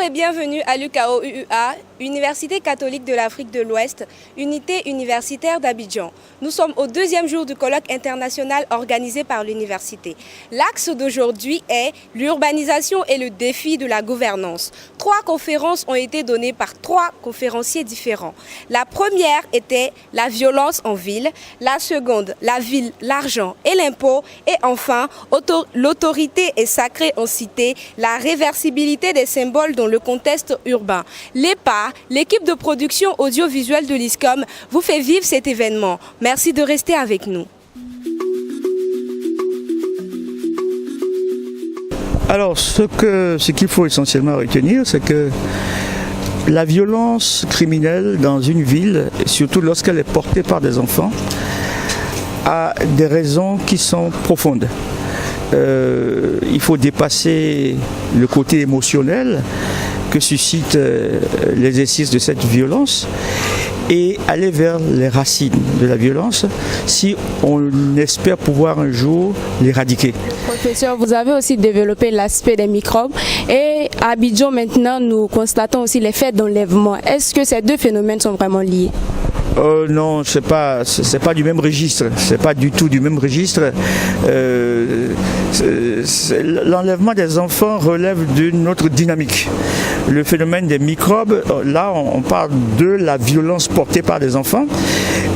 et bienvenue à l'UCAO UUA, Université catholique de l'Afrique de l'Ouest, unité universitaire d'Abidjan. Nous sommes au deuxième jour du colloque international organisé par l'université. L'axe d'aujourd'hui est l'urbanisation et le défi de la gouvernance. 3 conférences ont été données par 3 conférenciers différents. La première était la violence en ville, la seconde, la ville, l'argent et l'impôt, et enfin, l'autorité est sacrée en cité, la réversibilité des symboles dans le contexte urbain. L'EPA, l'équipe de production audiovisuelle de l'ISCOM, vous fait vivre cet événement. Merci de rester avec nous. Alors, ce qu'il faut essentiellement retenir, c'est que la violence criminelle dans une ville, surtout lorsqu'elle est portée par des enfants, a des raisons qui sont profondes. Il faut dépasser le côté émotionnel que suscite l'exercice de cette violence et aller vers les racines de la violence si on espère pouvoir un jour l'éradiquer. Professeur, vous avez aussi développé l'aspect des microbes et à Abidjan maintenant nous constatons aussi les faits d'enlèvement. Est-ce que ces deux phénomènes sont vraiment liés? Non, c'est pas du même registre. C'est pas du tout du même registre. L'enlèvement des enfants relève d'une autre dynamique. Le phénomène des microbes, là, on parle de la violence portée par des enfants.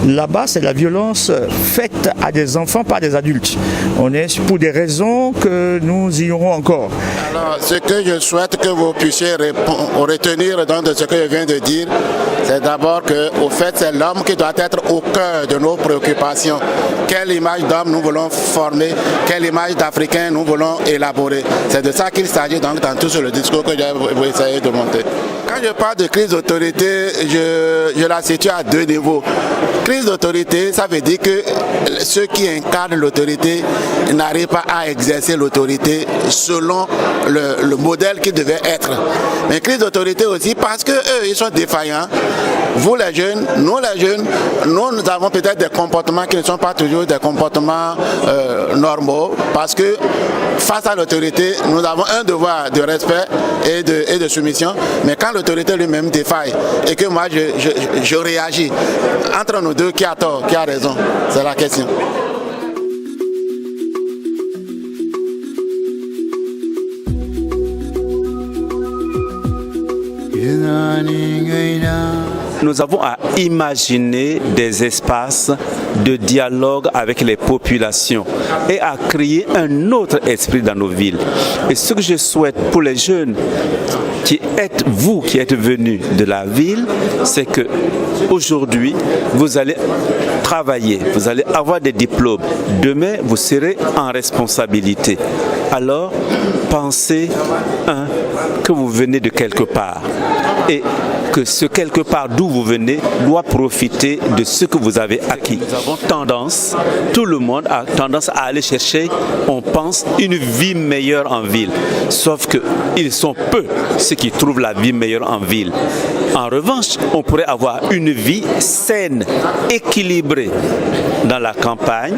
Là-bas, c'est la violence faite à des enfants par des adultes. On est pour des raisons que nous ignorons encore. Alors, ce que je souhaite que vous puissiez retenir dans ce que je viens de dire, c'est d'abord que, au fait, c'est l'homme qui doit être au cœur de nos préoccupations. Quelle image d'homme nous voulons former, quelle image d'Africain nous voulons élaborer. C'est de ça qu'il s'agit donc dans tout le discours que je vais essayer de monter. Quand je parle de crise d'autorité, je la situe à 2 niveaux. Crise d'autorité, ça veut dire que ceux qui incarnent l'autorité n'arrivent pas à exercer l'autorité selon le modèle qui devait être. Mais crise d'autorité aussi parce que eux, ils sont défaillants. Vous les jeunes, nous avons peut-être des comportements qui ne sont pas toujours des comportements normaux parce que face à l'autorité, nous avons un devoir de respect et de soumission. Mais quand l'autorité lui-même défaille et que moi je réagis, entre nous deux, qui a tort, qui a raison? C'est la question. Nous avons à imaginer des espaces de dialogue avec les populations et à créer un autre esprit dans nos villes. Et ce que je souhaite pour les jeunes qui êtes venus de la ville, c'est que aujourd'hui vous allez travailler, vous allez avoir des diplômes. Demain, vous serez en responsabilité. Alors, pensez que vous venez de quelque part et que ce quelque part d'où vous venez doit profiter de ce que vous avez acquis. Nous avons tendance, tout le monde a tendance à aller chercher, on pense, une vie meilleure en ville. Sauf qu'ils sont peu ceux qui trouvent la vie meilleure en ville. En revanche, on pourrait avoir une vie saine, équilibrée dans la campagne,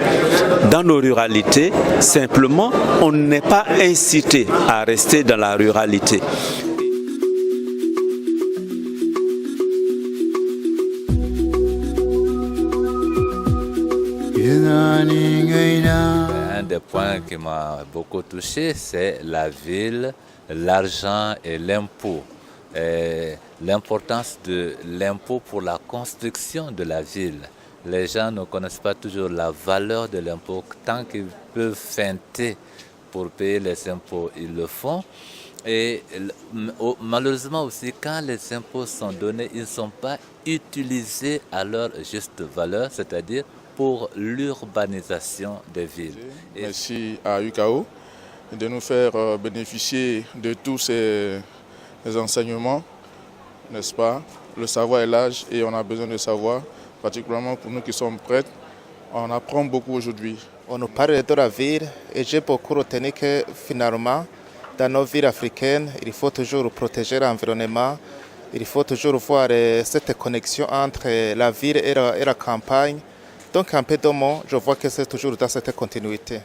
dans nos ruralités. Simplement, on n'est pas incité à rester dans la ruralité. Un des points qui m'a beaucoup touché, c'est la ville, l'argent et l'impôt. L'importance de l'impôt pour la construction de la ville. Les gens ne connaissent pas toujours la valeur de l'impôt. Tant qu'ils peuvent feinter pour payer les impôts, ils le font. Et malheureusement aussi, quand les impôts sont donnés, ils ne sont pas utilisés à leur juste valeur, c'est-à-dire pour l'urbanisation des villes. Merci à UCAO de nous faire bénéficier de tous ces enseignements, n'est-ce pas? Le savoir est l'âge et on a besoin de savoir, particulièrement pour nous qui sommes prêts. On apprend beaucoup aujourd'hui. On nous parle de la ville et j'ai beaucoup retenu que finalement, dans nos villes africaines, il faut toujours protéger l'environnement. Il faut toujours voir cette connexion entre la ville et la campagne. Donc un peu de mots, je vois que c'est toujours dans cette continuité.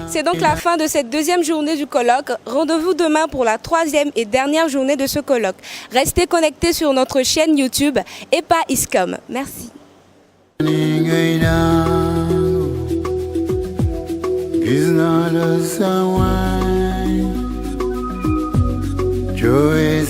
C'est donc la fin de cette deuxième journée du colloque. Rendez-vous demain pour la troisième et dernière journée de ce colloque. Restez connectés sur notre chaîne YouTube EPA ISCOM. Merci. Joy